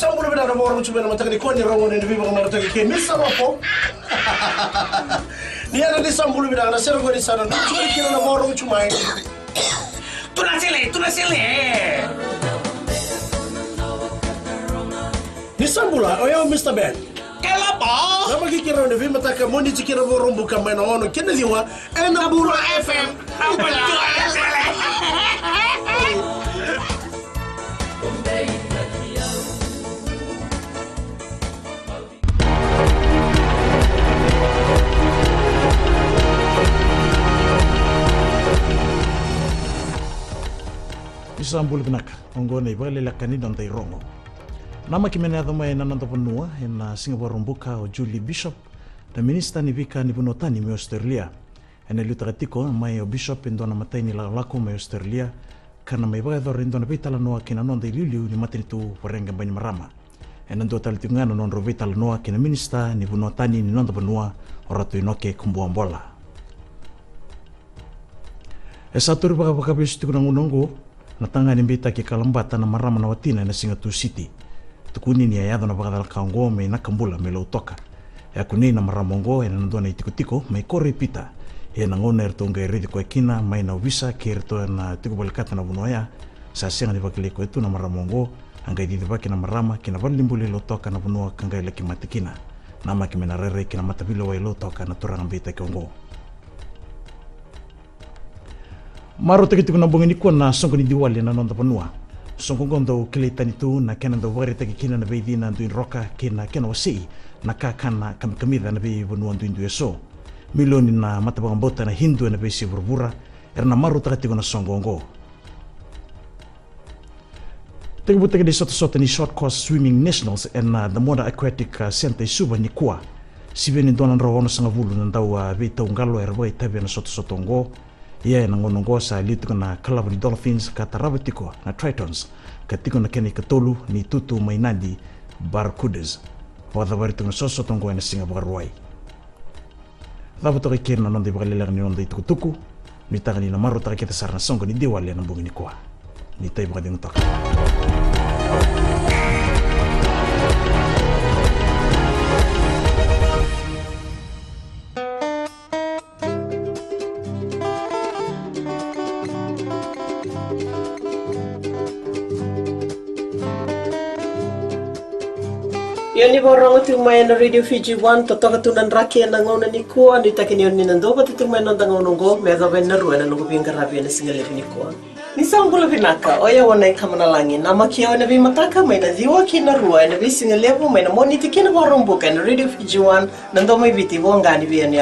sambulu bina na moro chumena matakani koni rongo ni viva kama nataka ke misa wapo ni ana di sambulu bina na sero gori sana churi kino na moro chumai tunasele ni sambula oyo Mr. Ben Kelapa nama kikira ni viva mataka moni chikira moro mbuka maina ono kena liwa ena buru FM Isambul binaka ongone Vakaleleka ni dontai rongo. Nama kimene adama ena nanda panua ena Singapore rumbuka o Julie Bishop da minista ni vika ni bunotani me Australia. Ena lutakatiko mai o Bishop indona matai ni lako me Australia kana mai vagador indona vitala noa kina nonda iliuliu ni matinitu warenga bani marama. Ena ndo talitungana non rovitala noa kina minista ni bunotani ni nonda panua oratu inoke kumbua mbola. Esaturi baka bisu tikunangunongo natanga ni mbita ki kalambata na marama na watina na Singapore City. Tukuni ni ayado na Vakaleleka ngo me nakambula me lautoka. Ya kuni na maramongo ena ndona itikutiko me kore pita. Ena ngona ertonga eridi kwa kina mai na visa kerto na tikubalikata na bunoya. Sa senga ni Vakaleleka etu na maramongo anga ididi baki na marama kina valimbuli lautoka na bunoa kanga ilaki matikina. Nama kimena rere kina matabilo wa lautoka na turanga mbita kiongo. Maro takitiku na bongeni kwa na songo ni diwali na nonda panua. Songo gondo kile tanitu na kena ndo wari takikina na beidi na nduin roka kena wasi na kakana kamida na bei bonua nduin dueso. Milioni na matabangambota na hindu na bei si burbura erna maro takitiku na songo ngo. Takibutake de soto ni short course swimming nationals and the Moda Aquatic Center suba ni kwa. Sibeni donan rawono sangavulu na ndawa bei taungalo erbai tabi na soto ngo. Ia na ngonongo sa litu na club ni Dolphins katarabatiko na Tritons katiko na keni katolu ni tutu mainadi Barracudas wadhabaritu na soso tongo na Singapore ruai. Dhabato kikir na nondi Vakaleleka ni nondi tukutuku ni tagani na maru takita sarna songo ni diwali na mbungi ni kwa ni taibu kadi ngutaka. Yoni borong tu mai na radio Fiji 1 totoka tunan raki na ngona ni ko ni takini yoni nando ba tu mai nanda ngonongo me da ben na ruana no binga rabi na singale ni ko ni sambula binaka oya wana kamana langi na makia na bi mataka mai na diwa kina ruana bi singale mai na moni tikina borong buka na radio Fiji 1 nando mai biti wonga ni bi ani